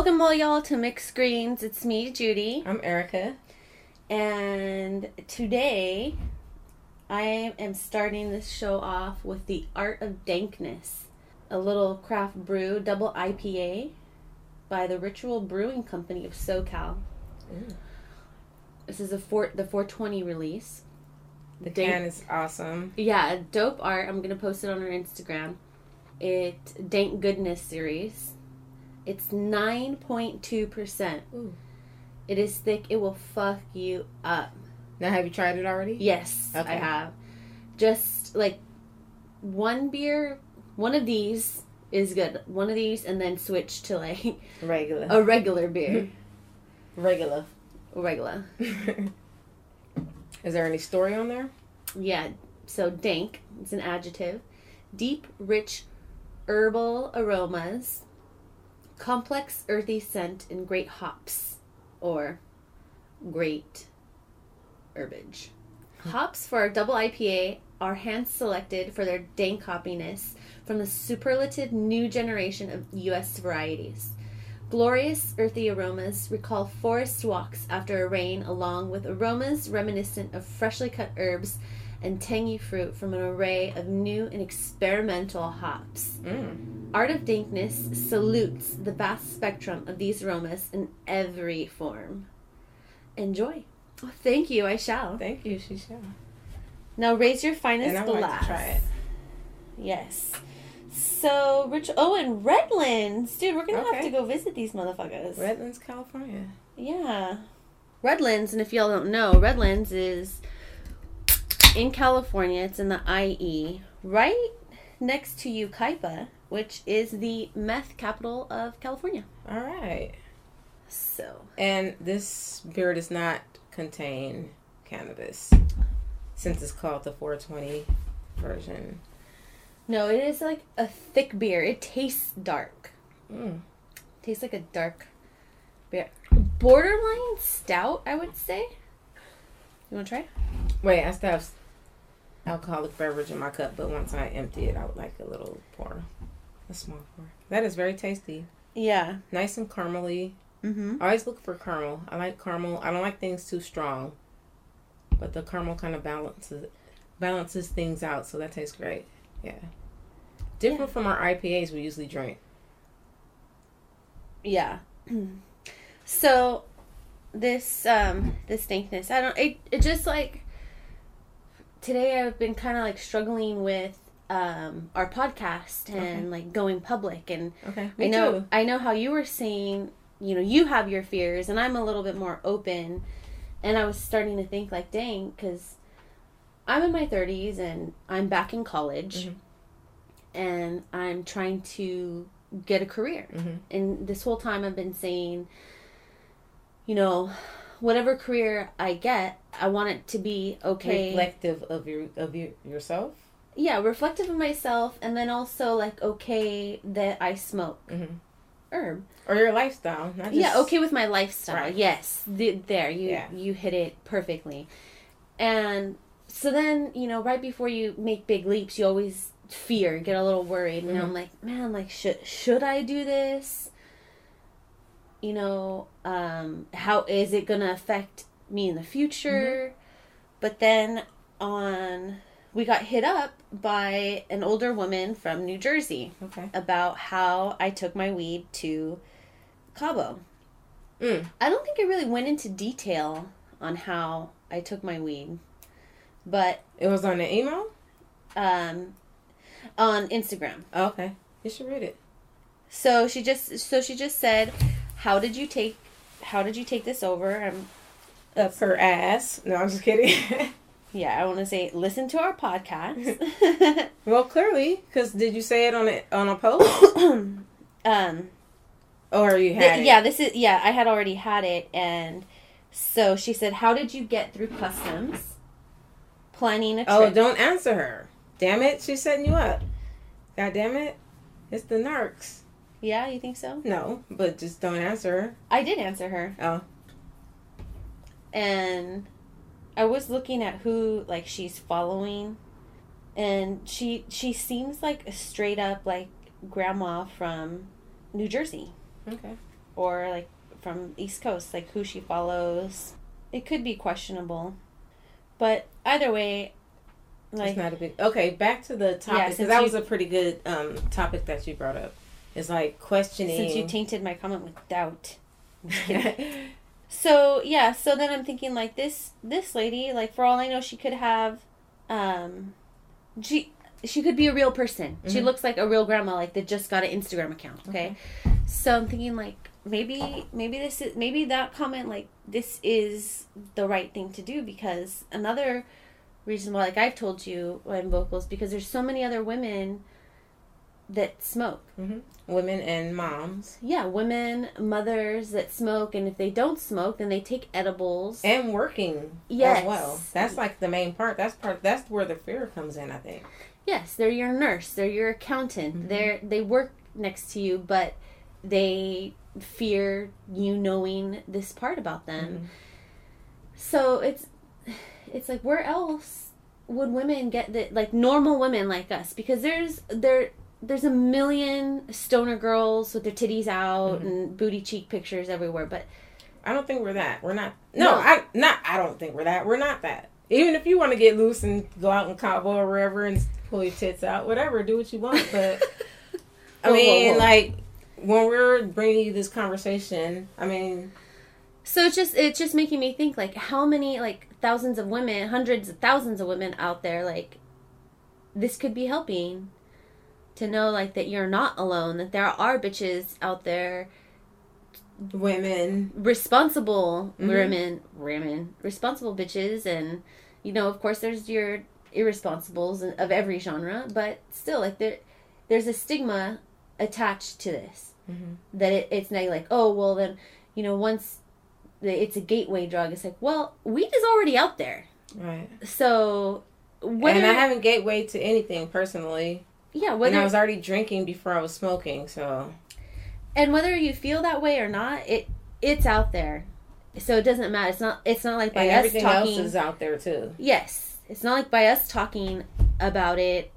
Welcome all y'all to Mixed Greens. It's me, Judy. I'm Erica. And today I am starting this show off with the Art of Dankness, a little craft brew double IPA by the Ritual Brewing Company of SoCal. Ooh. This is the 420 release. The can is awesome. Yeah, dope art. I'm going to post it on our Instagram. It's Dank Goodness series. It's 9.2%. Ooh. It is thick. It will fuck you up. Now, have you tried it already? Yes, okay. I have. Just like one beer, one of these is good. One of these, and then switch to like a regular beer. Regular. Is there any story on there? Yeah. So dank, it's an adjective. Deep, rich, herbal aromas. Complex, earthy scent and great hops. Or great herbage. Hops for our double IPA are hand-selected for their dank hoppiness from the superlative new generation of U.S. varieties. Glorious earthy aromas recall forest walks after a rain, along with aromas reminiscent of freshly cut herbs and tangy fruit from an array of new and experimental hops. Art of Dankness salutes the vast spectrum of these aromas in every form. Enjoy. Oh, thank you, I shall. Thank you, she shall. Now raise your finest and I glass. like to try it. Yes. So, and Redlands. Dude, we're going to have to go visit these motherfuckers. Redlands, California. Yeah. Redlands, and if y'all don't know, Redlands is in California. It's in the IE, right next to Yucaipa, which is the meth capital of California. All right. So. And this beer does not contain cannabis, since it's called the 420 version. No, it is like a thick beer. It tastes dark. Tastes like a dark beer. Borderline stout, I would say. You want to try? Wait, I still have alcoholic beverage in my cup, but once I empty it, I would like a little pour. A small pour. That is very tasty. Yeah. Nice and caramely. Mm-hmm. I always look for caramel. I like caramel. I don't like things too strong. But the caramel kind of balances things out, so that tastes great. Yeah. Different from our IPAs we usually drink. Yeah. So this dankness, it just like today I've been kind of like struggling with our podcast and like going public, and Me too. I know how you were saying, you know, you have your fears and I'm a little bit more open, and I was starting to think like, dang, because I'm in my 30s and I'm back in college. And I'm trying to get a career. And this whole time I've been saying, you know, whatever career I get, I want it to be okay. Reflective of yourself? Yeah, reflective of myself, and then also like okay that I smoke herb. Or your lifestyle. Not just... Yeah, okay with my lifestyle. Right. Yes. You hit it perfectly. And so then, you know, right before you make big leaps, you always get a little worried, and I'm like, man, like should I do this? You know, how is it gonna affect me in the future? But then we got hit up by an older woman from New Jersey about how I took my weed to Cabo. I don't think I really went into detail on how I took my weed, but it was on the email. On Instagram. Oh, okay. You should read it. So she just said, how did you take this over? Up her ass. No, I'm just kidding. Yeah, I want to say, listen to our podcast. Well, clearly, because did you say it on a post? Or you had it? Yeah, I had already had it, and so she said, how did you get through customs? Planning a trip. Oh, don't answer her. Damn it, she's setting you up. God damn it. It's the narcs. Yeah, you think so? No, but just don't answer her. I did answer her. Oh. And I was looking at who, like, she's following, and she seems like a straight up, like, grandma from New Jersey. Okay. or like from East Coast, like who she follows. It could be questionable. But either way, like... It's not a big... Okay, back to the topic, because that was a pretty good topic that you brought up. It's like questioning... Since you tainted my comment with doubt. So, yeah, so then I'm thinking, like, this lady, like, for all I know, she could have... She could be a real person. Mm-hmm. She looks like a real grandma, like, that just got an Instagram account, okay? So I'm thinking, like, maybe that comment, like, this is the right thing to do, because another reason why, like I've told you in vocals, because there's so many other women that smoke. Mm-hmm. Women and moms. Yeah, women, mothers that smoke, and if they don't smoke, then they take edibles. And working as well. That's like the main part. That's where the fear comes in, I think. Yes, they're your nurse, they're your accountant. Mm-hmm. They work next to you, but they fear you knowing this part about them. Mm-hmm. So it's like, where else would women get that, like normal women like us? Because there's a million stoner girls with their titties out and booty cheek pictures everywhere, but I don't think we're that. We're not. No, I don't think we're that. We're not that. Even if you want to get loose and go out in Cabo or wherever and pull your tits out, whatever, do what you want. But I mean, like, when we're bringing you this conversation, I mean, so it's just making me think, like, how many, like, thousands of women, hundreds of thousands of women out there, like, this could be helping to know, like, that you're not alone, that there are bitches out there, women, responsible women, responsible bitches, and, you know, of course, there's your irresponsibles of every genre, but still, like, there's a stigma attached to this, that it's not like, oh, well, then, you know, once it's a gateway drug, it's like, well, weed is already out there, right? So, and I haven't gateway to anything personally. Yeah, and I was already drinking before I was smoking, so. And whether you feel that way or not, it's out there, so it doesn't matter. It's not like by and us everything talking. Else is out there too. Yes, it's not like by us talking about it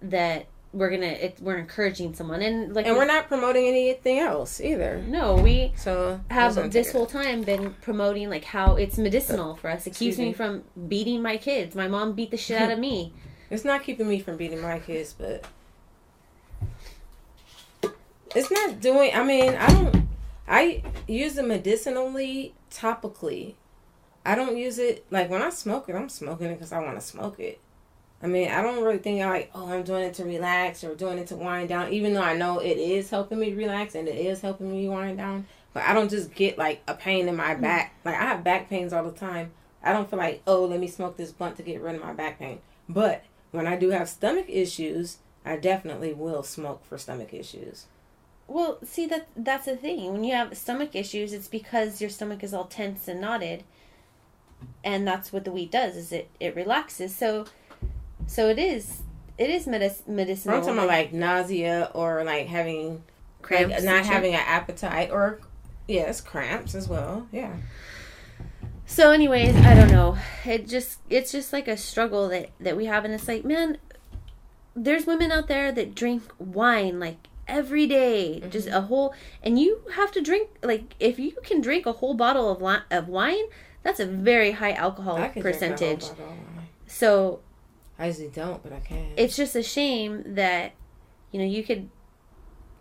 that we're encouraging someone, and we're not promoting anything else either. No, we have this whole time been promoting, like, how it's medicinal for us. It keeps me from beating my kids. My mom beat the shit out of me. It's not keeping me from beating my kids, but it's not doing... I mean, I use it medicinally, topically. I don't use it... Like, when I smoke it, I'm smoking it because I want to smoke it. I mean, I don't really think I'm doing it to relax or doing it to wind down, even though I know it is helping me relax and it is helping me wind down. But I don't just get, like, a pain in my back. Like, I have back pains all the time. I don't feel like, oh, let me smoke this blunt to get rid of my back pain. But when I do have stomach issues, I definitely will smoke for stomach issues. Well, see, that's the thing. When you have stomach issues, it's because your stomach is all tense and knotted. And that's what the weed does, is it relaxes. So it is medicinal. I'm talking about, like, nausea or, like, having cramps, like, not having an appetite, or yes, cramps as well. Yeah. So anyways, I don't know. It's just like a struggle that we have, and it's like, man, there's women out there that drink wine like every day, just a whole, and you have to drink, like, if you can drink a whole bottle of wine, that's a very high alcohol percentage. So I usually don't, but I can. It's just a shame that, you know, you could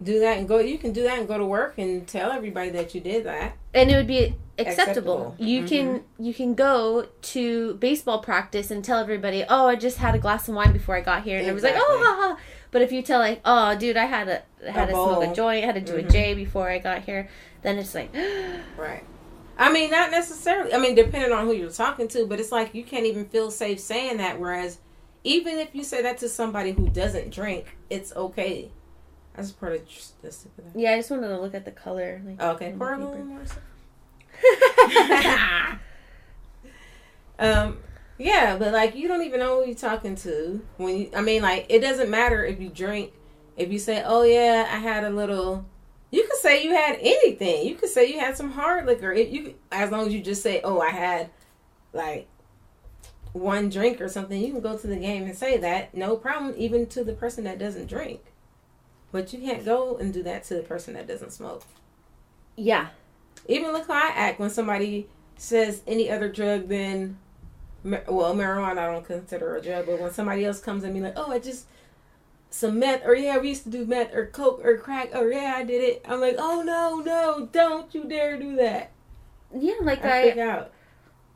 do that and go. You can do that and go to work and tell everybody that you did that, and it would be acceptable. You can go to baseball practice and tell everybody, oh, I just had a glass of wine before I got here, and it was like, oh, ha, ha. But if you tell, like, oh, dude, I had to smoke a joint, I had to do a J before I got here, then it's like, right. I mean, not necessarily. I mean, depending on who you're talking to, but it's like you can't even feel safe saying that. Whereas, even if you say that to somebody who doesn't drink, it's okay. I just part of this. Yeah, I just wanted to look at the color. Like, okay, pour a little more. Yeah, but like you don't even know who you're talking to when you. I mean, like it doesn't matter if you drink. If you say, "Oh yeah, I had a little," you could say you had anything. You could say you had some hard liquor. As long as you just say, "Oh, I had like one drink or something," you can go to the game and say that, no problem, even to the person that doesn't drink. But you can't go and do that to the person that doesn't smoke. Yeah. Even look how I act when somebody says any other drug than, well, marijuana I don't consider a drug, but when somebody else comes and be like, oh, I just, some meth, or yeah, we used to do meth, or coke, or crack, or yeah, I did it. I'm like, oh, no, don't you dare do that. Yeah, like I freak out.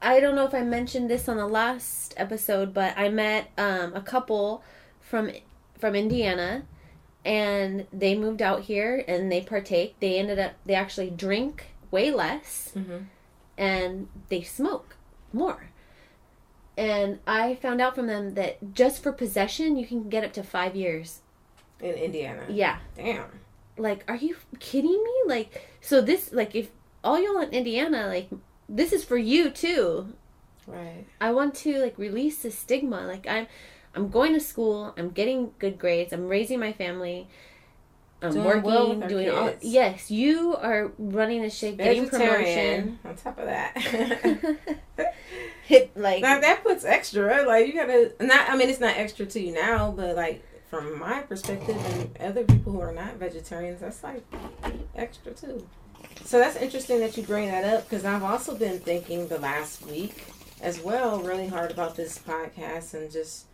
I don't know if I mentioned this on the last episode, but I met a couple from Indiana, and they moved out here and they partake. They actually drink way less, and they smoke more. And I found out from them that just for possession, you can get up to 5 years. In Indiana? Yeah. Damn. Like, are you kidding me? Like, so this, like, if all y'all in Indiana, like, this is for you too. Right. I want to, like, release the stigma. Like, I'm going to school. I'm getting good grades. I'm raising my family. I'm working, doing all. Yes, you are running the shit, getting promotion. On top of that, like now that puts extra. Like you gotta not. I mean, it's not extra to you now, but like from my perspective and other people who are not vegetarians, that's like extra too. So that's interesting that you bring that up because I've also been thinking the last week as well, really hard about this podcast and just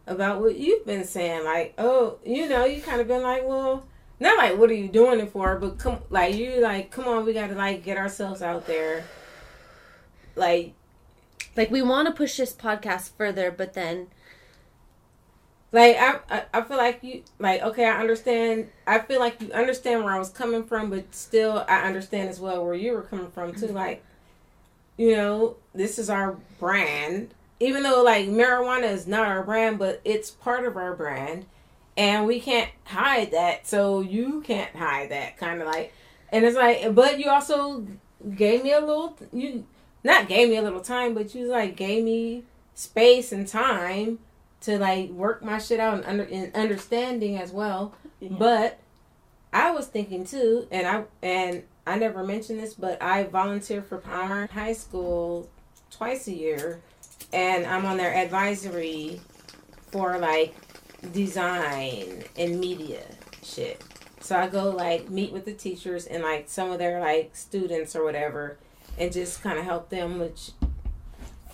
about what you've been saying, like, oh, you know, you kind of been like, well, not like, what are you doing it for? But come on, we got to like get ourselves out there. Like we want to push this podcast further, but then, like, I feel like you, like, okay, I understand. I feel like you understand where I was coming from, but still, I understand as well where you were coming from too. Like, you know, this is our brand. Even though, like, marijuana is not our brand, but it's part of our brand. And we can't hide that. So you can't hide that, kind of like. And it's like, but you also gave me a little, you not gave me a little time, but you, like, gave me space and time to, like, work my shit out and understanding as well. Yeah. But I was thinking, too, and I never mentioned this, but I volunteer for Palmer High School twice a year. And I'm on their advisory for, like, design and media shit. So I go, like, meet with the teachers and, like, some of their, like, students or whatever and just kind of help them, which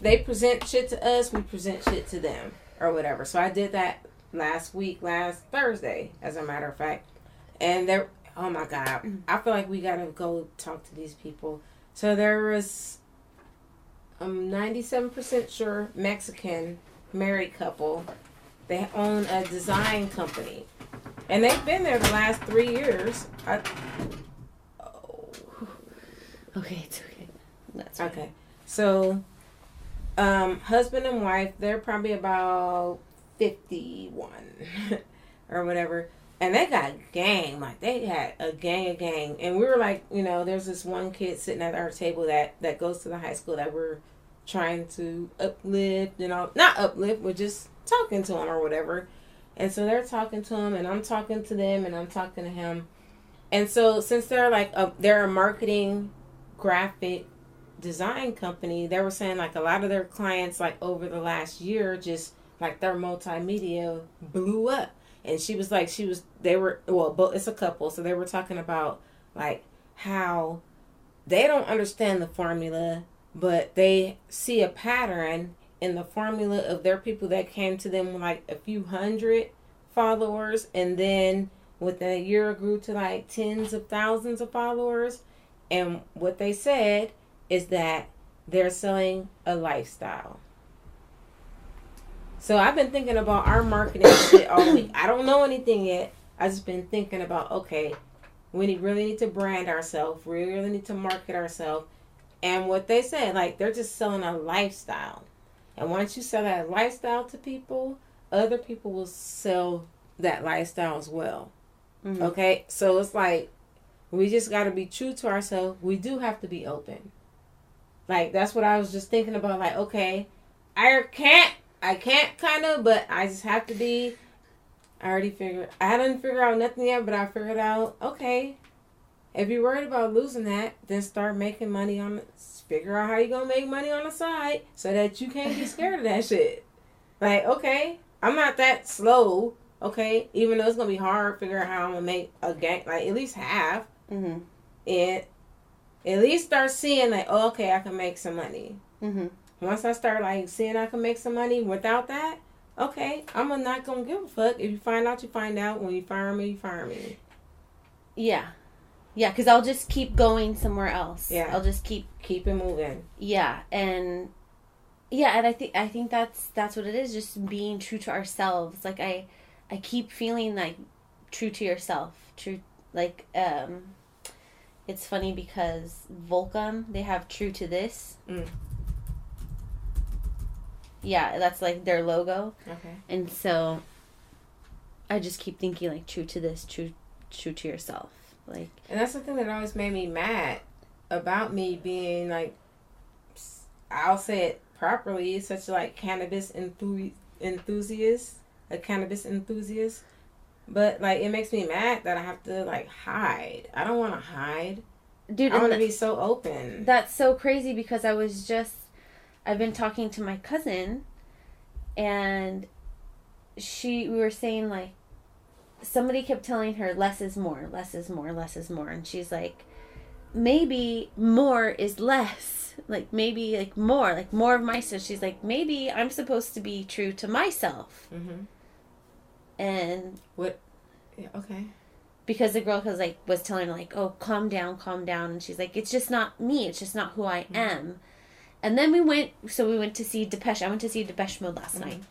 they present shit to us, we present shit to them or whatever. So I did that last Thursday, as a matter of fact. And there, oh, my God. I feel like we got to go talk to these people. So there was... I'm 97% sure Mexican married couple. They own a design company. And they've been there the last 3 years. Okay, it's okay. That's right. Okay. So, husband and wife, they're probably about 51 or whatever. And they got gang. Like, they had a gang. And we were like, you know, there's this one kid sitting at our table that goes to the high school that we're trying to uplift and all. Not uplift, we're just talking to him or whatever. And so they're talking to him, and I'm talking to them, and I'm talking to him. And so since they're like, they're a marketing graphic design company, they were saying, like, a lot of their clients, like, over the last year, just, like, their multimedia blew up. And she was like, it's a couple. So they were talking about, like, how they don't understand the formula, but they see a pattern in the formula of their people that came to them with, like, a few hundred followers. And then within a year grew to, like, tens of thousands of followers. And what they said is that they're selling a lifestyle. So I've been thinking about our marketing shit all week. I don't know anything yet. I just been thinking about, okay, we really need to brand ourselves. We really need to market ourselves. And what they said, like, they're just selling a lifestyle. And once you sell that lifestyle to people, other people will sell that lifestyle as well. Mm-hmm. Okay? So it's like, we just got to be true to ourselves. We do have to be open. Like, that's what I was just thinking about. Like, okay, I can't kind of, but I just have to be. I didn't figure out nothing yet, but I figured out, okay, if you're worried about losing that, then start making money figure out how you're going to make money on the side so that you can't be scared of that shit. Like, okay, I'm not that slow, okay, even though it's going to be hard, figure out how I'm going to make a gang, like, at least half. Mm-hmm. it, at least start seeing like, oh, okay, I can make some money. Mm-hmm. Once I start like seeing I can make some money without that, okay, I'm not gonna give a fuck. If you find out, you find out. When you fire me, you fire me. Yeah. Yeah, because I'll just keep going somewhere else. Yeah. I'll just keep it moving. Yeah, and I think that's what it is, just being true to ourselves. Like I keep feeling like true to yourself. True, like it's funny because Volcom, they have true to this. Mm. Yeah, that's like their logo. Okay. And so I just keep thinking like true to this, true to yourself. Like, and that's the thing that always made me mad about me being like, I'll say it properly, such like cannabis enthusiast, a cannabis enthusiast. But like, it makes me mad that I have to like hide. I don't want to hide. Dude, I want to be so open. That's so crazy because I've been talking to my cousin, and we were saying like, somebody kept telling her less is more, less is more, less is more. And she's like, maybe more is less. Like, maybe like more of myself. She's like, maybe I'm supposed to be true to myself. Mm-hmm. And what? Yeah, okay. Because the girl was telling her like, oh, calm down. And she's like, it's just not me. It's just not who I am. And then we went to see Depeche. I went to see Depeche Mode last night.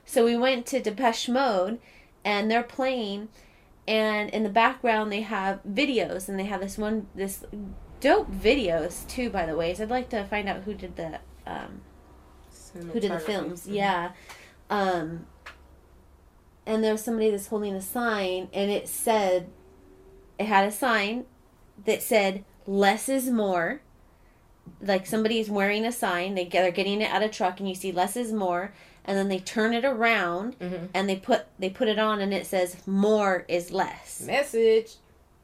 So we went to Depeche Mode, and they're playing, and in the background they have videos, and they have this dope videos too, by the way. So I'd like to find out who did the films. Yeah. And there was somebody that's holding a sign, and it had a sign that said less is more. Like, somebody's wearing a sign, they're getting it out of a truck, and you see less is more. And then they turn it around, and they put it on, and it says more is less. Message.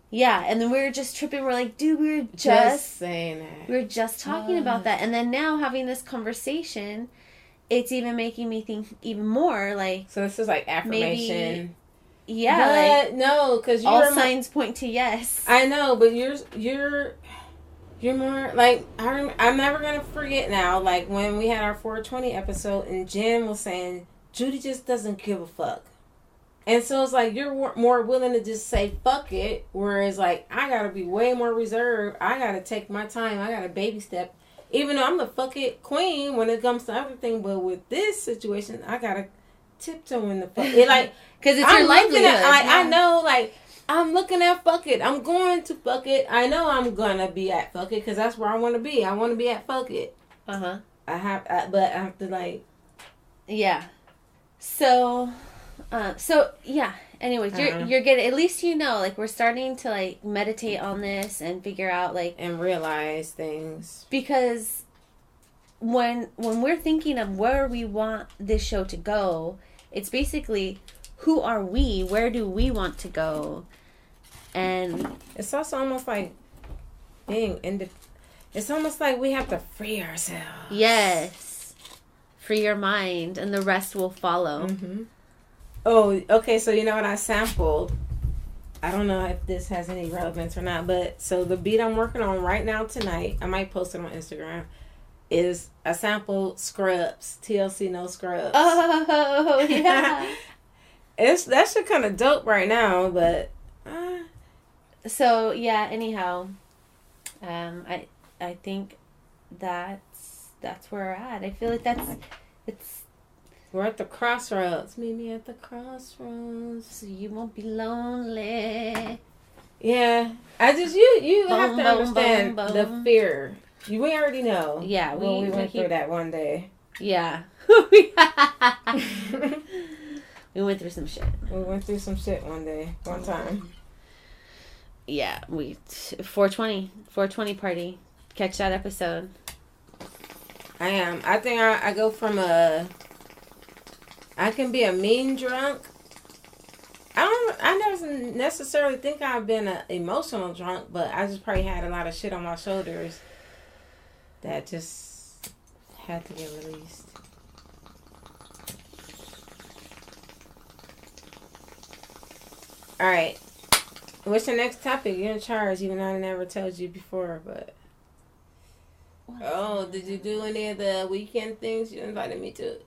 Yeah, and then we were just tripping. We're like, dude, we were just saying that. We were just talking about that, and then now having this conversation, it's even making me think even more. Like, so this is like affirmation. Maybe, yeah, but no, because all signs point to yes. I know, but you're more like, I'm never gonna forget now. Like when we had our 420 episode, and Jen was saying Judy just doesn't give a fuck, and so it's like you're more willing to just say fuck it, whereas like I gotta be way more reserved. I gotta take my time. I gotta baby step, even though I'm the fuck it queen when it comes to everything. But with this situation, I gotta tiptoe in the fuck it, like, because it's your livelihood. I know, like, I'm looking at fuck it. I'm going to fuck it. I know I'm gonna be at fuck it because that's where I want to be. I want to be at fuck it. But I have to like. Yeah. So yeah. Anyways, you're getting, at least you know, like, we're starting to like meditate on this and figure out like, and realize things, because when we're thinking of where we want this show to go, it's basically, who are we? Where do we want to go? And it's also almost like it's almost like we have to free ourselves. Yes. Free your mind, and the rest will follow. Mm-hmm. Oh, okay, so you know what I sampled? I don't know if this has any relevance or not, but so the beat I'm working on right now tonight, I might post it on Instagram, is I sampled Scrubs, TLC No Scrubs. Oh, yeah. That shit kind of dope right now, but so yeah. Anyhow, I think that's where we're at. I feel like we're at the crossroads. Meet me at the crossroads, so you won't be lonely. Yeah, I just you have to understand the fear. We already know. Yeah, we went through that one day. Yeah. We went through some shit. We went through some shit one time. Yeah, 420 party. Catch that episode. I think I go from I can be a mean drunk. I never necessarily think I've been an emotional drunk, but I just probably had a lot of shit on my shoulders that just had to get released. All right. What's your next topic? You're in charge, even though I never told you before, but... did you do any of the weekend things you invited me to?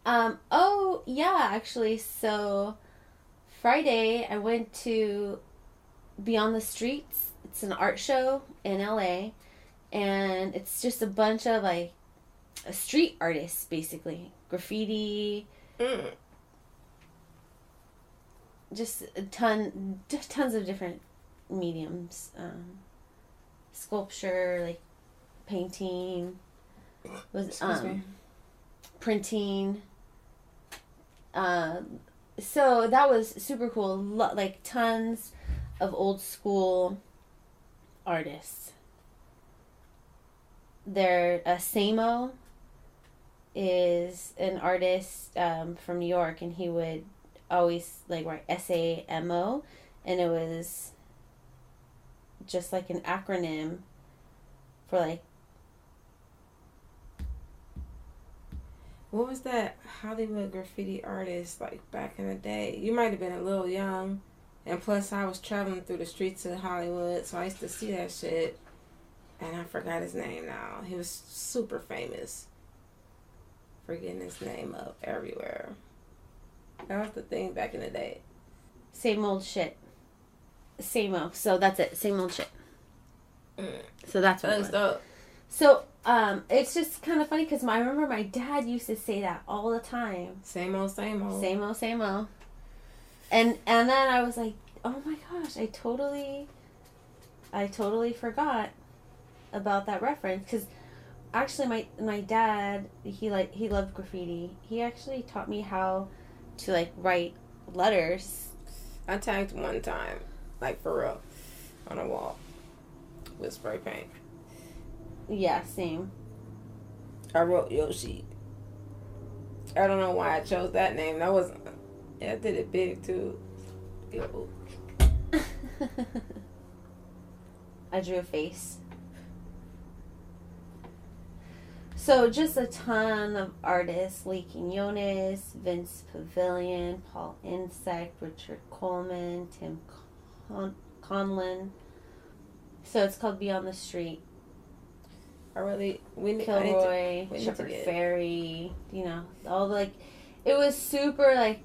Oh, yeah, actually. So, Friday, I went to Beyond the Streets. It's an art show in LA. And it's just a bunch of, like, street artists, basically. Graffiti. Just tons of different mediums. Sculpture, like, painting. Printing. So that was super cool. Like tons of old school artists. Samo is an artist from New York, and he would always like write SAMO, and it was just like an acronym for like. What was that Hollywood graffiti artist like back in the day? You might have been a little young, and plus I was traveling through the streets of Hollywood, so I used to see that shit, and I forgot his name now. He was super famous for getting his name up everywhere. That was the thing back in the day. Same old shit. Samo. So that's it. Same old shit. So that's what it was. Dope. So, it's just kind of funny because I remember my dad used to say that all the time. Same old, same old. Same old, same old. And then I was like, oh my gosh, I totally forgot about that reference. Because actually my dad, he loved graffiti. He actually taught me how to like write letters. I tagged one time, like for real, on a wall with spray paint. Yeah, same. I wrote Yoshi. I don't know why I chose that name. I did it big too. Yo. I drew a face. So just a ton of artists. Lee Quinones, Vince Pavilion, Paul Insect, Richard Coleman, Tim Conlon. So it's called Beyond the Street. Kilroy, Shepherd Ferry, all the, it was super, like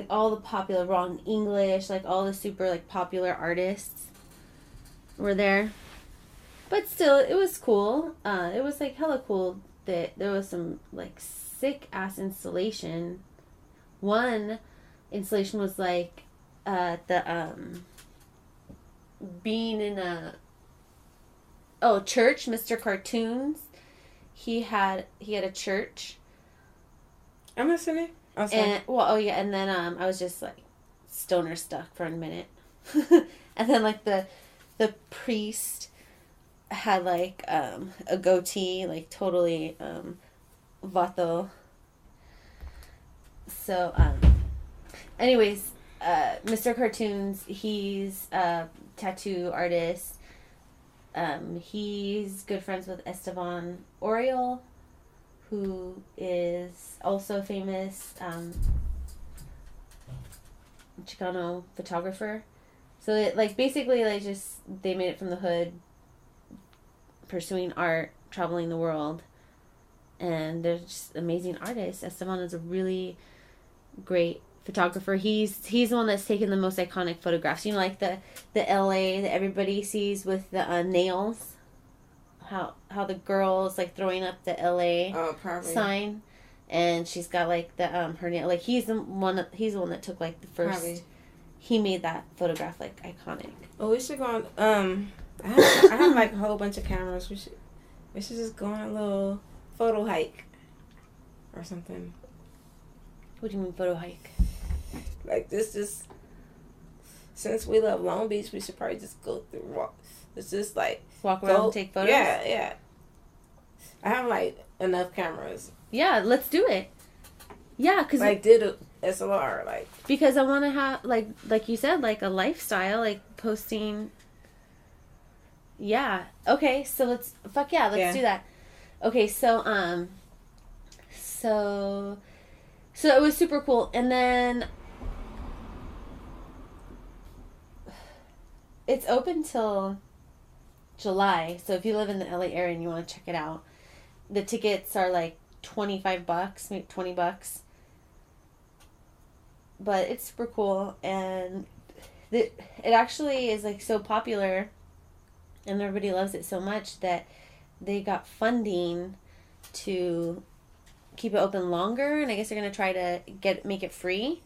all the popular, Ron English, like, all the super, like, popular artists were there. But still, it was cool. It was, like, hella cool that there was some, like, sick-ass installation. One installation was, like, being in a... church, Mr. Cartoons. He had a church. I'm listening. And then I was just like stoner stuck for a minute. And then like the priest had like a goatee, like totally vato. So anyways, Mr. Cartoons, he's a tattoo artist. He's good friends with Esteban Oriol, who is also famous Chicano photographer. So it, like, basically, like, just they made it from the hood, pursuing art, traveling the world, and they're just amazing artists. Esteban is a really great photographer. He's the one that's taken the most iconic photographs. Like the LA that everybody sees with the nails. How the girl's like throwing up the LA sign, and she's got like the her nail. Like he's the one that took like the first. Probably. He made that photograph like iconic. Oh, we should go on. I have like a whole bunch of cameras. We should just go on a little photo hike or something. What do you mean photo hike? Like this since we love Long Beach, we should probably just go through walk. It's just like walk around and take photos. Yeah. I have like enough cameras. Yeah, let's do it. Yeah, cause like did a SLR like because I want to have like you said like a lifestyle like posting. Yeah. Okay. So let's do that. Okay. So So it was super cool. And then it's open till July. So if you live in the LA area and you want to check it out, the tickets are like $25, maybe $20. But it's super cool, and it actually is like so popular, and everybody loves it so much that they got funding to keep it open longer, and I guess they're gonna try to make it free.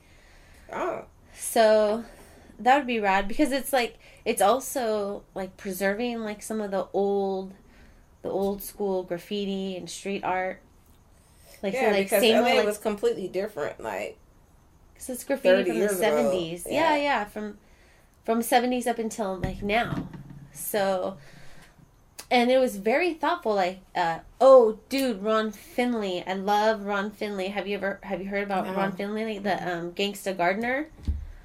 Oh. So that would be rad, because it's also like preserving like some of the old school graffiti and street art. Like yeah, because LA was completely different. Like, so it's graffiti from the 70s. Yeah, from 70s up until like now. So, and it was very thoughtful. Like, oh, dude, Ron Finley. I love Ron Finley. Have you heard about Ron Finley, the gangsta gardener?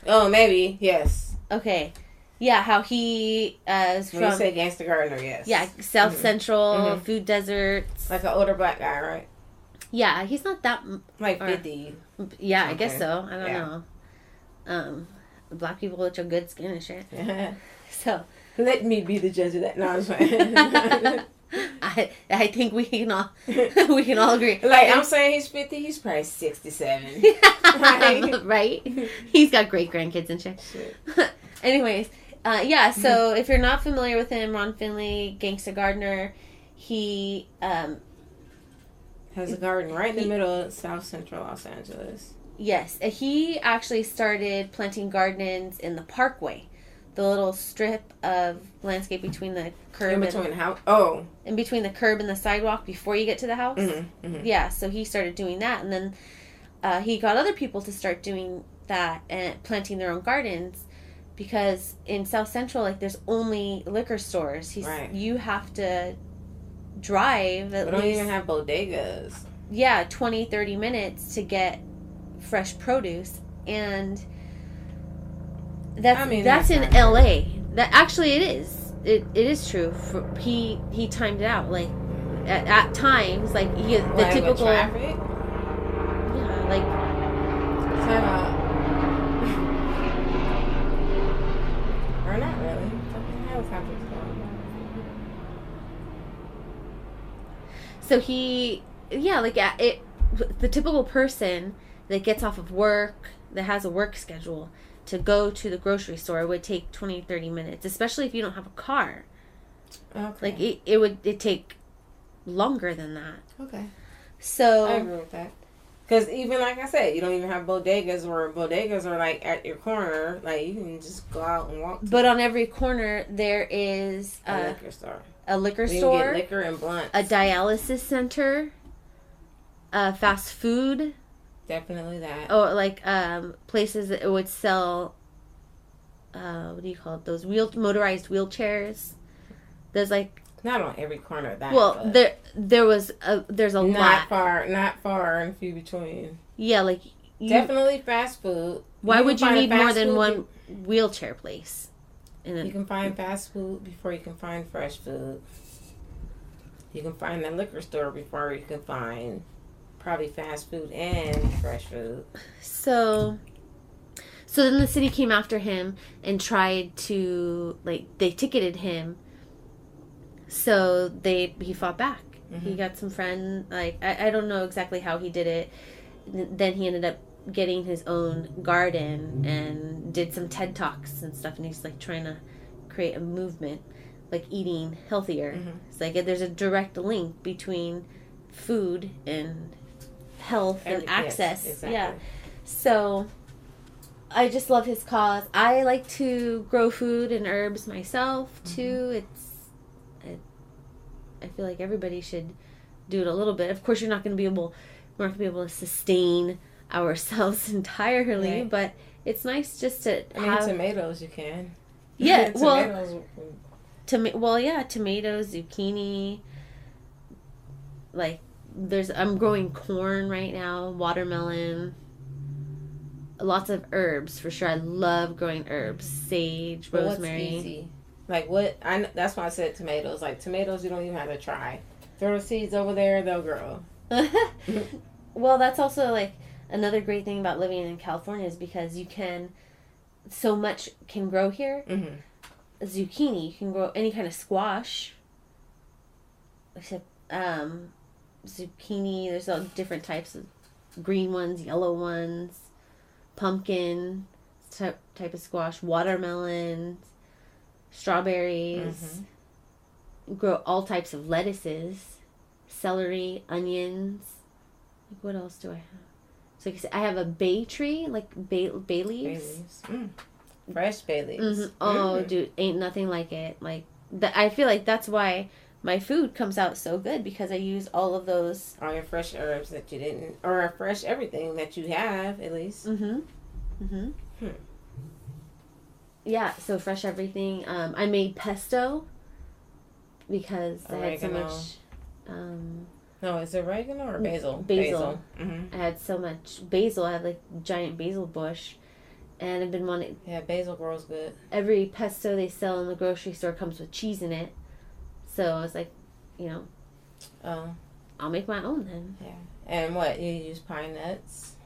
Oh, maybe yes. Okay, yeah. How he is from. When you say gangsta gardener, yes. Yeah, South Central, food deserts. Like an older black guy, right? Yeah, he's not that like 50. Yeah, something. I guess so. I don't know. Black people with your good skin and shit. Yeah. So let me be the judge of that. No, I'm just playing. I think we can all agree. Like, I'm saying he's 50. He's probably 67. Right? He's got great grandkids and shit. Anyways, yeah. So if you're not familiar with him, Ron Finley, gangsta gardener, he has a garden right in the middle of South Central Los Angeles. Yes, he actually started planting gardens in the Parkway, the little strip of landscape between the curb in between the curb and the sidewalk before you get to the house. Yeah, so he started doing that, and then he got other people to start doing that and planting their own gardens, because in South Central, like, there's only liquor stores. You have to drive at least. We don't even have bodegas. Yeah, 20, 30 minutes to get fresh produce, and that's in LA. That actually it is. It is true. He timed it out, like at times, like the typical traffic. Yeah, like time out. Or not really. Helicopters going. So the typical person that gets off of work, that has a work schedule, to go to the grocery store would take 20, 30 minutes, especially if you don't have a car. Okay. Like, it'd take longer than that. Okay. So I agree with that. Because even, like I said, you don't even have bodegas, or bodegas are, like, at your corner. Like, you can just go out and walk. But on every corner, there is a liquor store. A liquor store. You can get liquor and blunts. A dialysis center. Fast food. Definitely that. Or, like, places that would sell, what do you call it? Those motorized wheelchairs. There's, like... Not on every corner of that. Well, there's a lot. Not far and few between. Yeah, like... Definitely fast food. Why would you need more than one wheelchair place? You can find fast food before you can find fresh food. You can find the liquor store before you can find probably fast food and fresh food. So then the city came after him and tried to, like, they ticketed him. So he fought back. Mm-hmm. He got some friend, like, I don't know exactly how he did it. Then he ended up getting his own garden and did some TED Talks and stuff, and he's, like, trying to create a movement, like, eating healthier. Mm-hmm. It's like there's a direct link between food and health and access. Yes, exactly. Yeah. So I just love his cause. I like to grow food and herbs myself too. Mm-hmm. I feel like everybody should do it a little bit. Of course, we're not going to be able to sustain ourselves entirely, right. But it's nice just to have tomatoes. You can. Yeah. Tomatoes, zucchini. Like, I'm growing corn right now, watermelon, lots of herbs for sure. I love growing herbs, sage, rosemary. What's easy? Like, what? That's why I said tomatoes. Like, tomatoes, you don't even have to try. Throw the seeds over there, they'll grow. Well, that's also, like, another great thing about living in California is because so much can grow here. Mm-hmm. zucchini. You can grow any kind of squash. Except zucchini. There's all different types of green ones, yellow ones, pumpkin type of squash, watermelons, strawberries. Grow all types of lettuces, celery, onions. Like, what else do I have? So like I said, I have a bay tree, like bay leaves. Bay leaves. Fresh bay leaves. Oh, dude, ain't nothing like it. Like I feel like that's why my food comes out so good, because I use all of those. All your fresh herbs that you didn't, or fresh everything that you have, at least. Yeah, so fresh everything. I made pesto because oregano. I had so much. No, is it oregano or basil? Basil. I had so much basil. I had like giant basil bush, and I've been wanting. Yeah, basil grows good. Every pesto they sell in the grocery store comes with cheese in it, so I was like, I'll make my own then. Yeah. And what, you use pine nuts?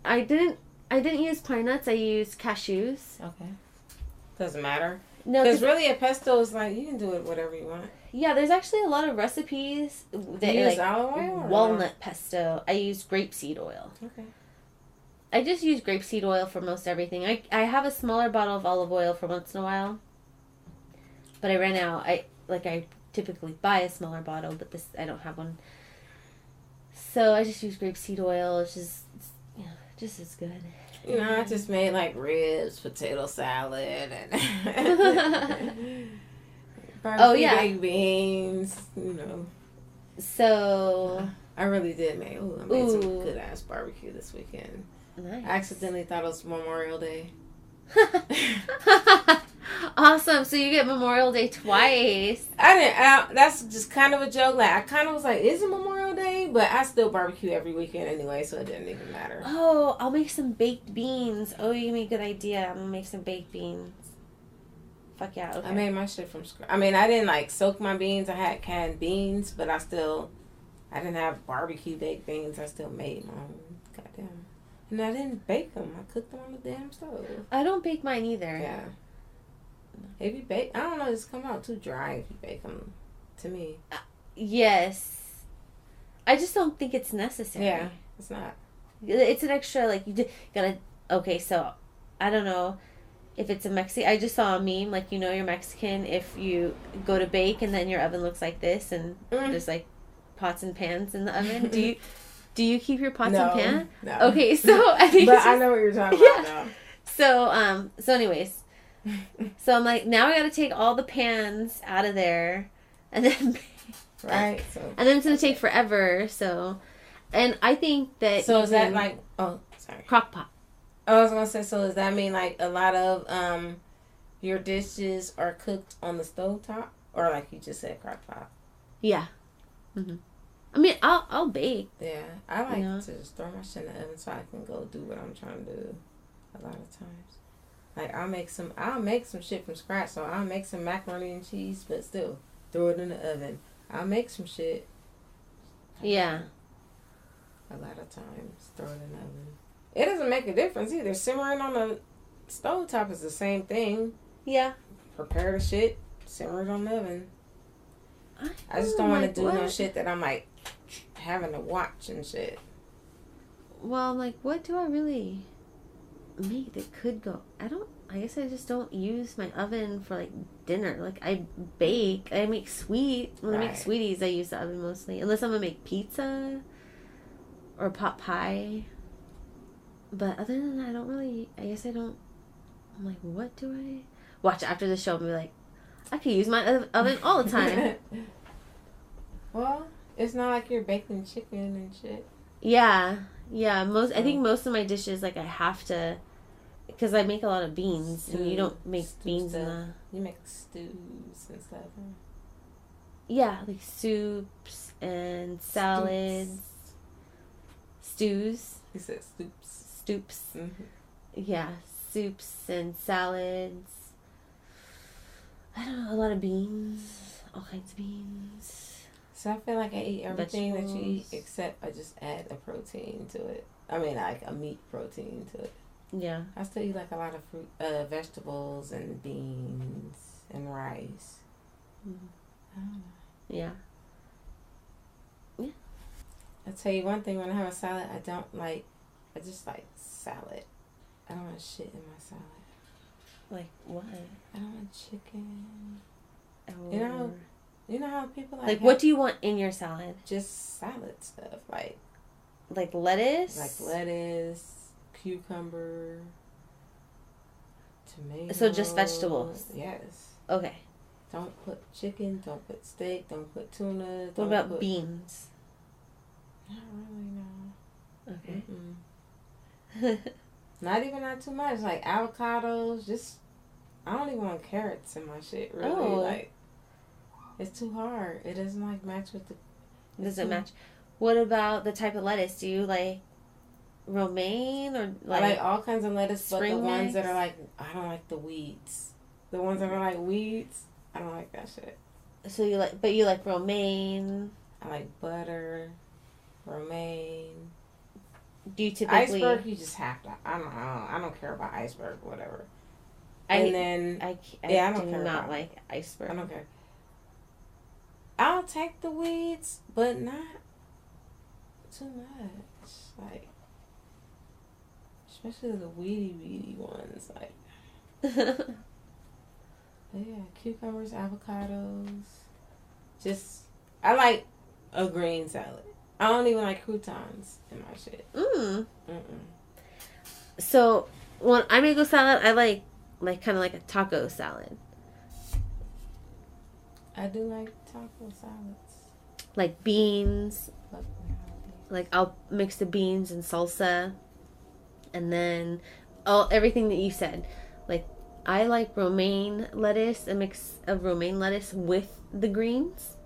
I didn't use pine nuts. I used cashews. Okay. Doesn't matter. No, because really a pesto is like, you can do it whatever you want. Yeah, there's actually a lot of recipes that you use like olive oil or walnut pesto. I use grapeseed oil. Okay. I just use grapeseed oil for most everything. I have a smaller bottle of olive oil for once in a while, but I ran out. I typically buy a smaller bottle, but I don't have one. So I just use grapeseed oil. It's just as good. I just made like ribs, potato salad, and baked beans. So I really did make. I made some good ass barbecue this weekend. Nice. I accidentally thought it was Memorial Day. Awesome. So you get Memorial Day twice. I didn't. That's just kind of a joke. Like I kind of was like, "Is it Memorial Day?" But I still barbecue every weekend anyway, so it didn't even matter. Oh, I'll make some baked beans. Oh, you gave me a good idea. I'm gonna make some baked beans. Fuck yeah. Okay. I made my shit from scratch. I mean, I didn't like soak my beans. I had canned beans, but I didn't have barbecue baked beans. I still made my own. Goddamn. And I didn't bake them. I cooked them on the damn stove. I don't bake mine either. Yeah. If you bake, I don't know, it's come out too dry if you bake them, to me. Yes. I just don't think it's necessary. Yeah, it's not. It's an extra, like, you gotta, okay, so, I don't know if it's a Mexican, I just saw a meme, like, you're Mexican if you go to bake and then your oven looks like this and there's, like, pots and pans in the oven. Do you keep your pots and pans? No. Okay, so I think but I know what you're talking about now. So anyways, so I'm like, now I gotta take all the pans out of there and then right. So, and then it's gonna take forever, so and I think that so is that like sorry. Crock pot. I was gonna say, so does that mean like a lot of your dishes are cooked on the stovetop? Or like you just said crock pot? Yeah. I mean, I'll bake. Yeah, I like to just throw my shit in the oven so I can go do what I'm trying to do. A lot of times, like I'll make some shit from scratch. So I'll make some macaroni and cheese, but still throw it in the oven. I'll make some shit. Yeah. A lot of times, throw it in the oven. It doesn't make a difference either. Simmering on the stovetop is the same thing. Yeah. Prepare the shit, simmer it on the oven. I just don't want to do no shit that I'm like having to watch and shit. Well, I'm like, what do I really make that could go? I guess I just don't use my oven for like dinner. Like I bake, I make when I make sweeties, I use the oven mostly. Unless I'm gonna make pizza or pot pie. But other than that, I'm like, what do I watch after the show and be like, I could use my oven all the time. Well, it's not like you're baking chicken and shit. Yeah. I think most of my dishes, like, I have to, because I make a lot of beans, and you don't make beans in the... You make stews and stuff. Huh? Yeah, like soups and salads. Stews. You said stoops. Stoops. Mm-hmm. Yeah, soups and salads. I don't know, a lot of beans. All kinds of beans. So I feel like I eat everything that you eat, except I just add a protein to it. I mean, like a meat protein to it. Yeah. I still eat like a lot of fruit, vegetables and beans and rice. Mm-hmm. I don't know. Yeah. I'll tell you one thing, when I have a salad, I just like salad. I don't want shit in my salad. Like what? I don't want chicken. Or... You know how people like what do you want in your salad? Just salad stuff. Like lettuce? Like lettuce, cucumber, tomato. So just vegetables? Yes. Okay. Don't put chicken, don't put steak, don't put tuna. What about beans? Not really, no. Okay. Not too much. Like avocados, just... I don't even want carrots in my shit, really. Oh. Like, it's too hard. It doesn't, like, match with the... Doesn't match. What about the type of lettuce? Do you like romaine or like... I like all kinds of lettuce, but the ones mix? that are like... I don't like the weeds. The ones that are like weeds, I don't like that shit. So you like romaine. I like butter, romaine. Do you typically... Iceberg, you just have to... I don't care about iceberg, whatever. I don't do care not about like iceberg. I don't care. I'll take the weeds, but not too much. Like, especially the weedy ones. Like, but yeah, cucumbers, avocados. Just, I like a green salad. I don't even like croutons in my shit. So when I make a salad, I like kind of like a taco salad. I do like taco salads. Like beans. Like I'll mix the beans and salsa, and then everything that you said. Like I like romaine lettuce, a mix of romaine lettuce with the greens.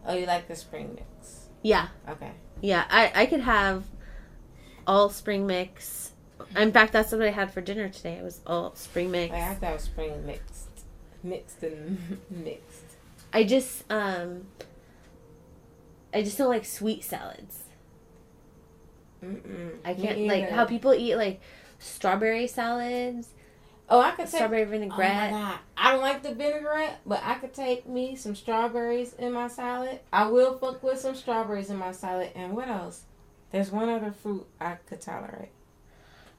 Oh, you like the spring mix? Yeah. Okay. Yeah, I could have all spring mix. In fact, that's what I had for dinner today. It was all spring mix. I thought it was spring mixed. I just don't like sweet salads. I can't like how people eat like strawberry salads. Oh, I could take strawberry vinaigrette. Oh my God. I don't like the vinaigrette, but I could take me some strawberries in my salad. I will fuck with some strawberries in my salad. And what else? There's one other fruit I could tolerate.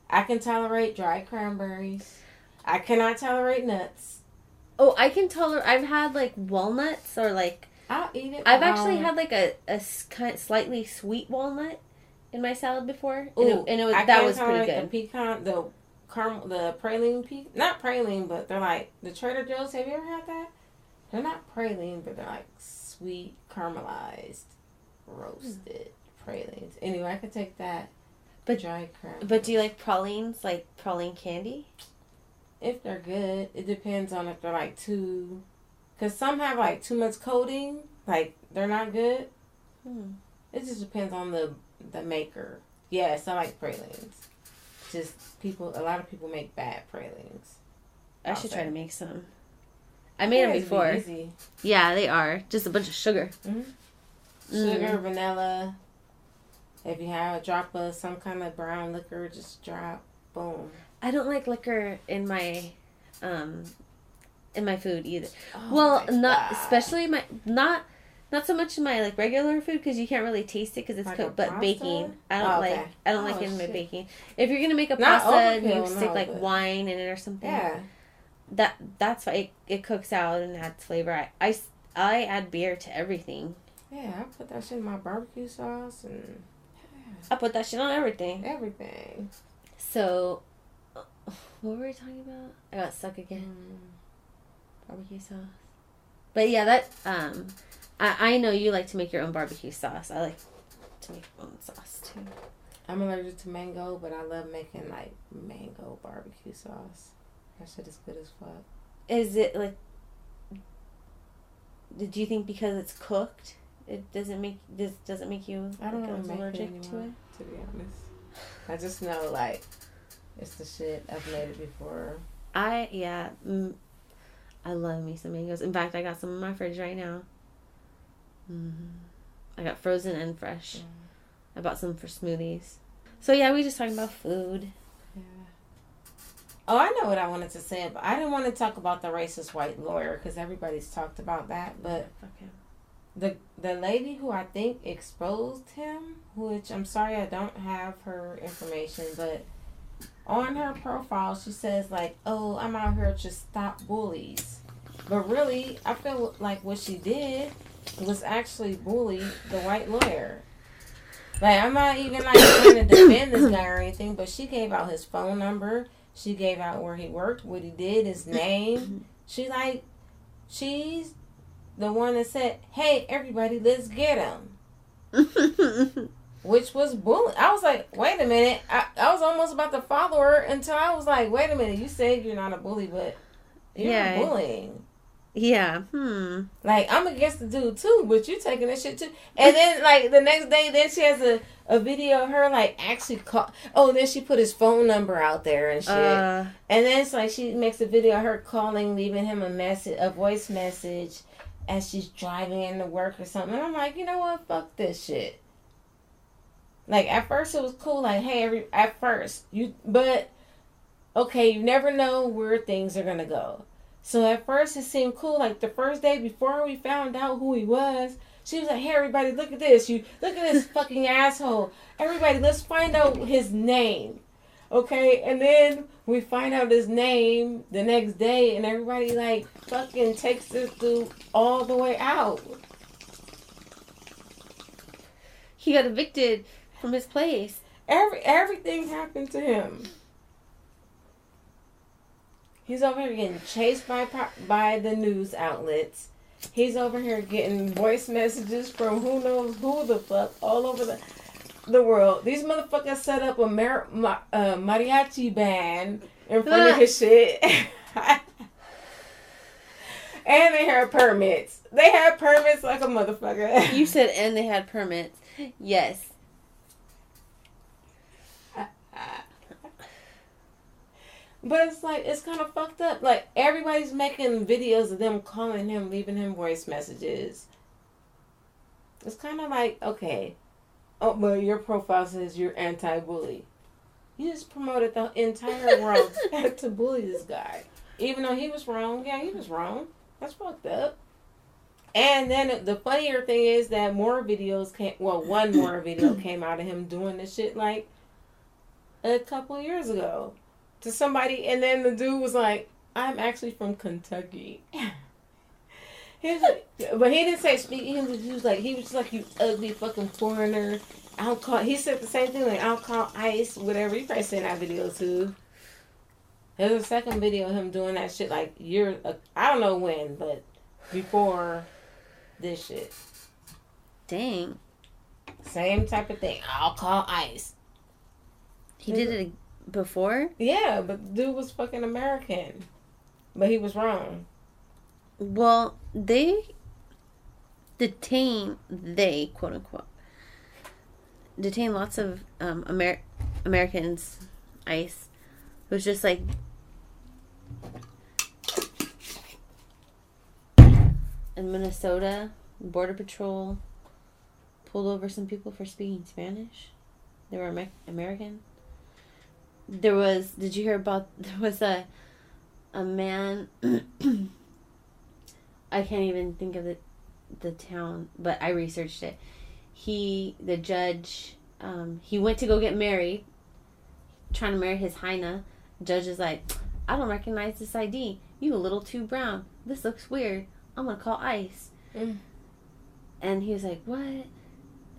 I can tolerate dried cranberries. I cannot tolerate nuts. Oh, I can tolerate. I've had like walnuts or like. I'll eat it. I've actually had like a kind of slightly sweet walnut in my salad before, and it was that was pretty good. The pecan, the praline not praline, but they're like the Trader Joe's. Have you ever had that? They're not praline, but they're like sweet caramelized roasted pralines. Anyway, I could take that. But dried cranberries. But do you like pralines, like praline candy? If they're good, it depends on if they're like too, because some have like too much coating, like they're not good. It just depends on the maker. Yes, I like pralines. Just a lot of people make bad pralines. I should try to make some. I made them before. Easy. Yeah, they are. Just a bunch of sugar. Sugar, vanilla. If you have a drop of some kind of brown liquor, just drop. Boom. I don't like liquor in my food either. Oh, well, not especially not so much in my like regular food because you can't really taste it because it's cooked. But baking, I don't like it in my baking. If you're gonna make a pasta and you stick like wine in it or something, yeah, that's why it cooks out and adds flavor. I add beer to everything. Yeah, I put that shit in my barbecue sauce and. I put that shit on everything. Everything. So, what were we talking about? I got stuck again. Barbecue sauce. But yeah, that I know you like to make your own barbecue sauce. I like to make my own sauce too. I'm allergic to mango, but I love making like mango barbecue sauce. That shit is good as fuck. Is it like? Did you think because it's cooked? It doesn't make you I don't know allergic anymore, to it? to be honest. I just know like it's the shit. I've made it before. I love me some mangoes. In fact, I got some in my fridge right now. I got frozen and fresh. I bought some for smoothies. So yeah, we just talking about food. Yeah. Oh, I know what I wanted to say, but I didn't want to talk about the racist white lawyer because everybody's talked about that. But the lady who I think exposed him, which I'm sorry I don't have her information, but on her profile she says like, "Oh, I'm out here to stop bullies," but really I feel like what she did was actually bully the white lawyer. Like, I'm not even like trying to defend this guy or anything, but she gave out his phone number. She gave out where he worked, what he did, his name. She's the one that said, "Hey, everybody, let's get him." Which was bullying. I was like, wait a minute. I was almost about to follow her until I was like, wait a minute. You said you're not a bully, but you're bullying. Yeah. Like, I'm against the dude too, but you taking that shit too. And then, like, the next day, then she has a video of her, like, actually call. Oh, then she put his phone number out there and shit. And then it's like she makes a video of her calling, leaving him a voice message as she's driving into work or something. And I'm like, you know what? Fuck this shit. Like, at first it was cool. Like, hey, but, okay, you never know where things are going to go. So at first it seemed cool. Like the first day before we found out who he was, she was like, "Hey everybody, look at this. Look at this fucking asshole. Everybody, let's find out his name." Okay, and then we find out his name the next day, and everybody like fucking takes this dude all the way out. He got evicted from his place. Everything happened to him. He's over here getting chased by the news outlets. He's over here getting voice messages from who knows who the fuck all over the world. These motherfuckers set up a mariachi band in front of his shit. And they had permits. They had permits like a motherfucker. You said and they had permits. Yes. But it's like, it's kind of fucked up. Like, everybody's making videos of them calling him, leaving him voice messages. It's kind of like, okay, oh, but your profile says you're anti-bully. You just promoted the entire world to bully this guy. Even though he was wrong. Yeah, he was wrong. That's fucked up. And then the funnier thing is that one more video came out of him doing this shit like a couple years ago. To somebody, and then the dude was like, "I'm actually from Kentucky." He was like, but he didn't say speak English. He was like, "You ugly fucking foreigner." He said the same thing, like, "I'll call ICE," whatever. You probably seen that video too. There's a second video of him doing that shit like I don't know when, but before this shit. Dang. Same type of thing. "I'll call ICE." He did it before? Yeah, but the dude was fucking American. But he was wrong. Well, they quote unquote, detain lots of Americans, ICE. It was just like, in Minnesota, Border Patrol pulled over some people for speaking Spanish. They were American. Did you hear about, there was a man, I can't even think of the town, but I researched it. The judge, he went to go get married, trying to marry his hyena. The judge is like, "I don't recognize this ID. You a little too brown. This looks weird. I'm going to call ICE." And he was like, "What?"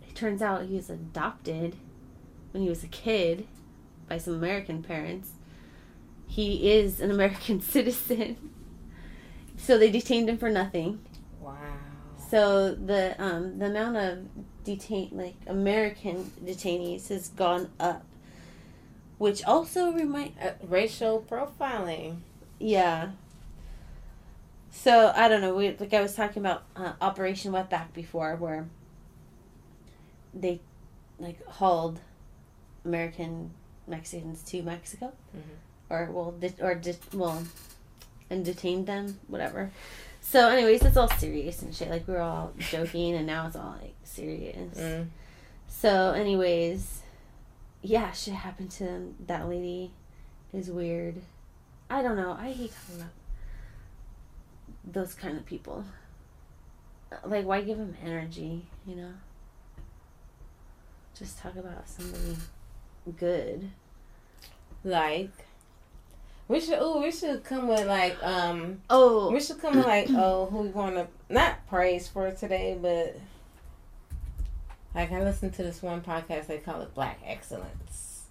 It turns out he was adopted when he was a kid by some American parents. He is an American citizen. So they detained him for nothing. Wow. So the amount of American detainees has gone up, which also racial profiling. Yeah. So I don't know. I was talking about Operation Wetback before, where they hauled Mexicans to Mexico, and detained them, whatever. So, anyways, it's all serious and shit. Like, we were all joking, and now it's all serious. So, anyways, yeah, shit happened to them. That lady is weird. I don't know. I hate talking about those kind of people. Like, why give them energy, you know? Just talk about somebody good. Like, we should come with like, we should come with like, who we want to, not praise for today, but like, I listened to this one podcast, they call it Black Excellence.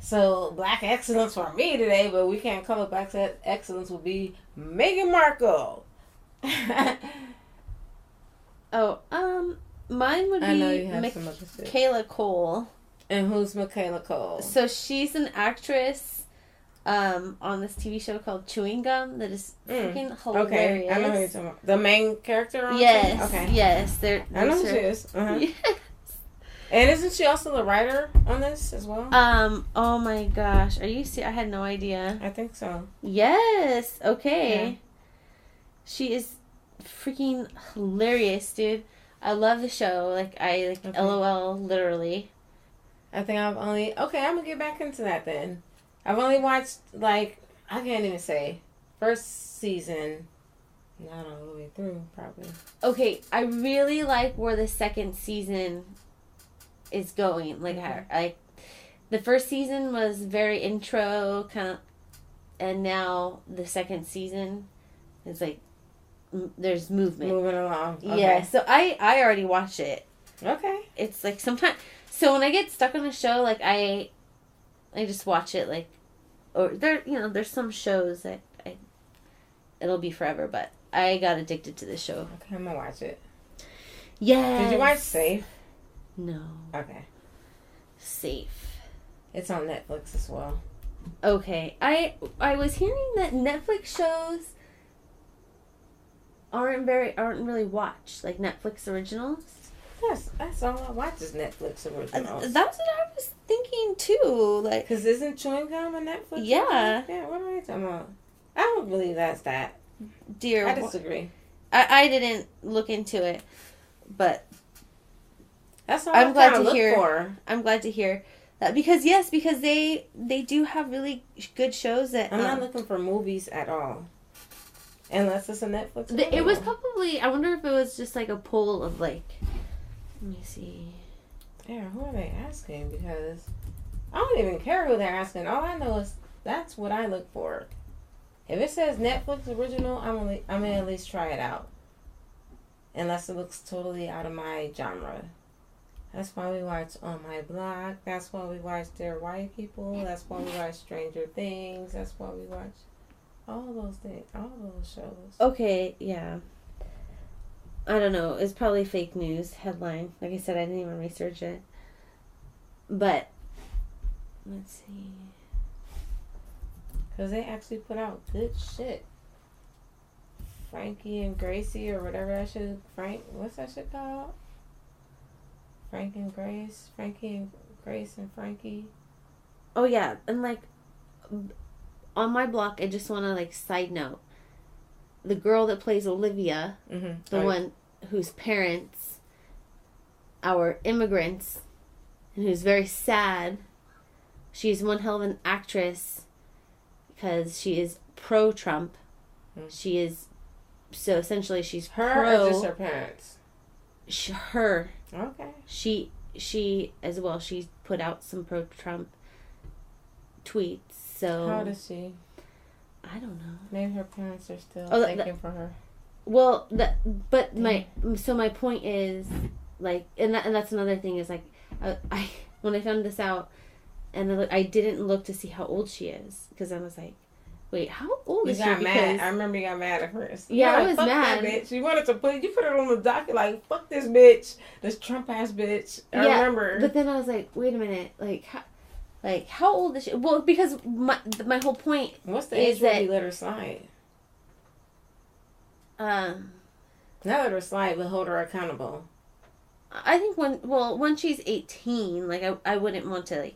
So, Black Excellence for me today, but we can't call it Black Excellence, would be Meghan Markle. Mine would be Michaela Cole. And who's Michaela Cole? So she's an actress on this TV show called Chewing Gum that is freaking hilarious. Okay, I know who you're talking about. The main character on Yes. Okay. Yes. I know who she is. Uh-huh. Yes. And isn't she also the writer on this as well? Oh my gosh. Are you I had no idea. I think so. Yes. Okay. Yeah. She is freaking hilarious, dude. I love the show. Okay. LOL, literally. I think I'm gonna get back into that then. I've only watched, I can't even say, first season, not all the way through, probably. Okay, I really like where the second season is going. The first season was very intro, kind of, and now the second season is there's movement. Moving along. Okay. Yeah, so I already watched it. Okay. It's sometimes, so when I get stuck on a show, I just watch it, or there's some shows that it'll be forever, but I got addicted to this show. Okay, I'm gonna watch it. Yes. Did you watch Safe? No. Okay. Safe. It's on Netflix as well. Okay. I was hearing that Netflix shows aren't really watched, like Netflix originals. Yes, that's all I watch is Netflix originals. That's what I was thinking too. Because isn't Chewing Gum on Netflix? Yeah. Yeah, what are you talking about? I don't believe that's that. Dear. I disagree. I didn't look into it, but that's all I'm glad to hear. For. I'm glad to hear that because they do have really good shows that. I'm not looking for movies at all. Unless it's a Netflix. It was probably. I wonder if it was just a poll of Let me see. Yeah, who are they asking? Because I don't even care who they're asking. All I know is that's what I look for. If it says Netflix original, I'm gonna at least try it out. Unless it looks totally out of my genre. That's why we watch On My Block. That's why we watch Dear White People. That's why we watch Stranger Things. That's why we watch all those things, all those shows. Okay, yeah. I don't know. It's probably fake news headline. Like I said, I didn't even research it. But let's see. Because they actually put out good shit. Frankie and Gracie or whatever that shit. What's that shit called? Frankie and Grace and Frankie. Oh yeah, and On My Block, I just want to side note. The girl that plays Olivia, the one whose parents are immigrants and who's very sad, she's one hell of an actress because she is pro-Trump. She is, so essentially she's her or just her parents? Her. Okay. She as well, she put out some pro-Trump tweets. So how does she? I don't know. Maybe her parents are still thinking for her. Well, my point is and that's another thing is I when I found this out and I didn't look to see how old she is because I was like, wait, how old is she? You got mad. I remember you got mad at first. Yeah, I was fuck mad. That bitch. You wanted to put it on the docket fuck this bitch, this Trump ass bitch. I remember. But then I was like, wait a minute, how old is she? Well, because my whole point what's the age where you let her slide? Not let her slide, but hold her accountable. I think when she's 18, I wouldn't want to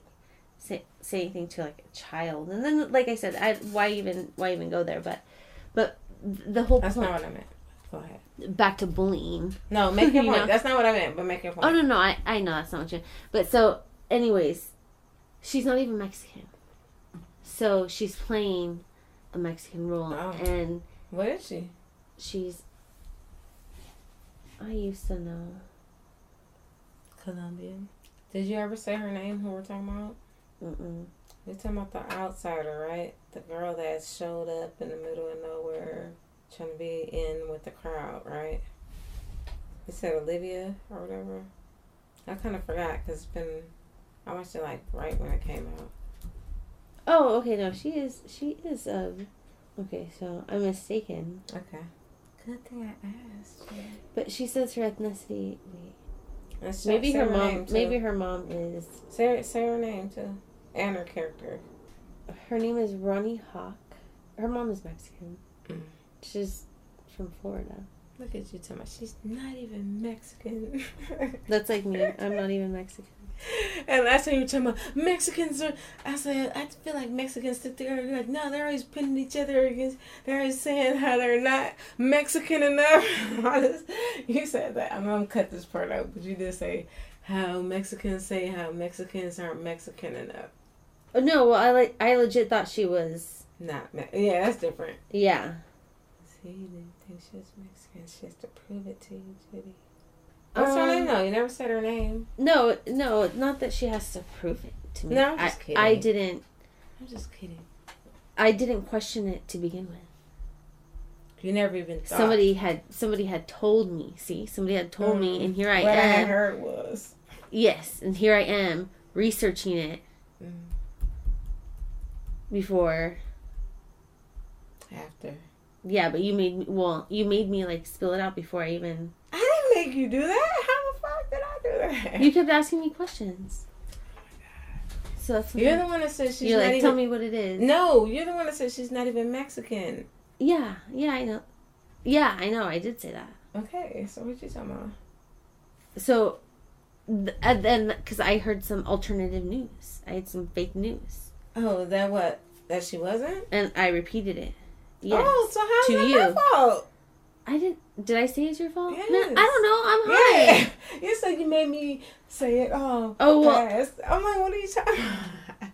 say anything to a child, and then like I said, why even go there? But the whole that's point, not what I meant. Go ahead. Back to bullying. No, make your point. That's not what I meant, but make your point. Oh no, I know that's not what you. But so, anyways, she's not even Mexican. So she's playing a Mexican role. Oh. And What is she? I used to know. Colombian. Did you ever say her name, who we're talking about? Mm-mm. We're talking about the outsider, right? The girl that showed up in the middle of nowhere trying to be in with the crowd, right? You said Olivia or whatever. I kind of forgot because I watched it like right when it came out. Oh, okay, no, she is, okay, so I'm mistaken. Okay. Good thing I asked. Yeah. But she says her ethnicity, Maybe her mom is... Say her name, too. And her character. Her name is Ronnie Hawk. Her mom is Mexican. Mm. She's from Florida. Look at you talking about she's not even Mexican. That's like me. I'm not even Mexican. And last time you were talking about Mexicans are, I said, I feel like Mexicans sit there and you're like, no, they're always pitting each other against, they're always saying how they're not Mexican enough. You said that. I'm going to cut this part out, but you did say how Mexicans say how Mexicans aren't Mexican enough. Oh, no, well, I legit thought she was... Yeah, that's different. Yeah. See, you didn't think she was Mexican. She has to prove it to you, Judy. What's her name, though? You never said her name. No, not that she has to prove it to me. No, I'm just kidding. I'm just kidding. I didn't question it to begin with. You never even thought. Somebody had told me. See, somebody had told me, and here I am. What I had heard was. Yes, and here I am researching it before. After. Yeah, but you made me like spill it out before I even. I didn't make you do that. How the fuck did I do that? You kept asking me questions. Oh my god. So that's you're the one that said she's you're not like, even. tell me what it is. No, you're the one that said she's not even Mexican. Yeah, I know. Yeah, I know. I did say that. Okay, so what you talking about? So, and then because I heard some alternative news, I had some fake news. Oh, that what? That she wasn't? And I repeated it. Yes. Oh, so how's to that you? my fault? I didn't. Did I say it's your fault? Yes. No, I don't know. I'm high. Yeah. You said you made me say it all fast. I'm like, what are you talking about?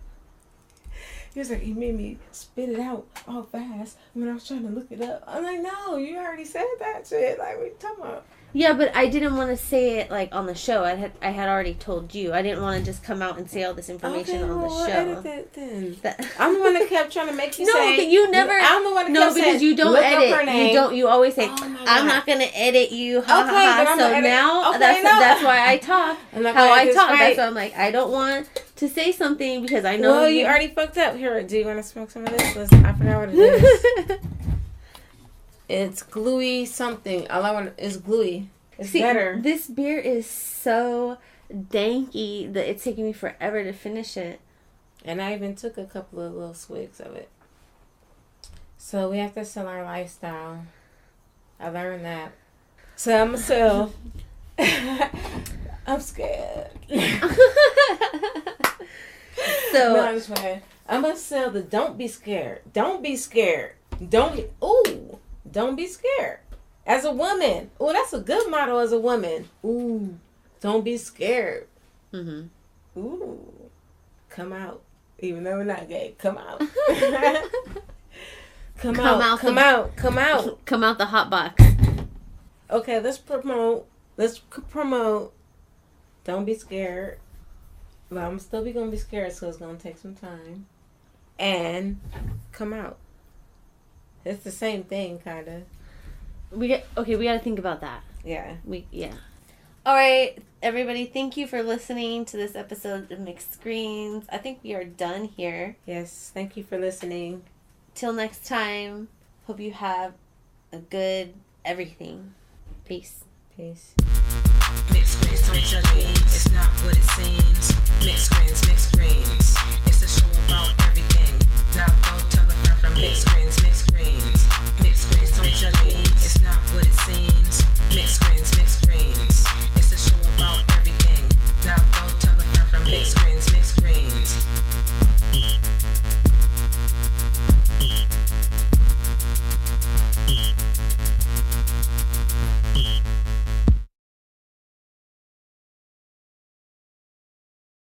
He was like, he made me spit it out all fast when I was trying to look it up. I'm like, no, you already said that shit. Like, what are you talking about? Yeah, but I didn't want to say it like on the show. I had already told you. I didn't want to just come out and say all this information on the show. Edit that then. I'm the one that kept trying to make you say. No, but you never. I'm the one that kept saying. No, because you don't edit. You don't. You always say, "I'm not gonna edit you." Ha ha ha. So now that's why I talk. How I talk. That's why I'm like, I don't want to say something because I know. Well, you already fucked up. Here, do you want to smoke some of this? I forgot what it is. It's gluey something. All I want is gluey. It's better. This beer is so danky that it's taking me forever to finish it. And I even took a couple of little swigs of it. So we have to sell our lifestyle. I learned that. So I'm going to sell. I'm scared. So no, I'm just playing. I'm going to sell the don't be scared. Don't be scared. Don't be scared. As a woman. Ooh, that's a good motto as a woman. Ooh, don't be scared. Mm-hmm. Ooh, come out. Even though we're not gay, come out. Come out the hot box. Okay, let's promote. Don't be scared. But I'm still gonna be scared, so it's gonna take some time. And come out. It's the same thing, kind of. We got to think about that. Yeah. All right, everybody, thank you for listening to this episode of Mixed Screens. I think we are done here. Yes, thank you for listening. Till next time, hope you have a good everything. Peace. Peace. Mixed screens, don't judge me. It's not what it seems. Mixed screens, mixed screens. It's a show about everything. Now go tell a friend from mixed screens, mixed screens. Mixed screens, don't judge me. It's not what it seems. Mixed screens, mixed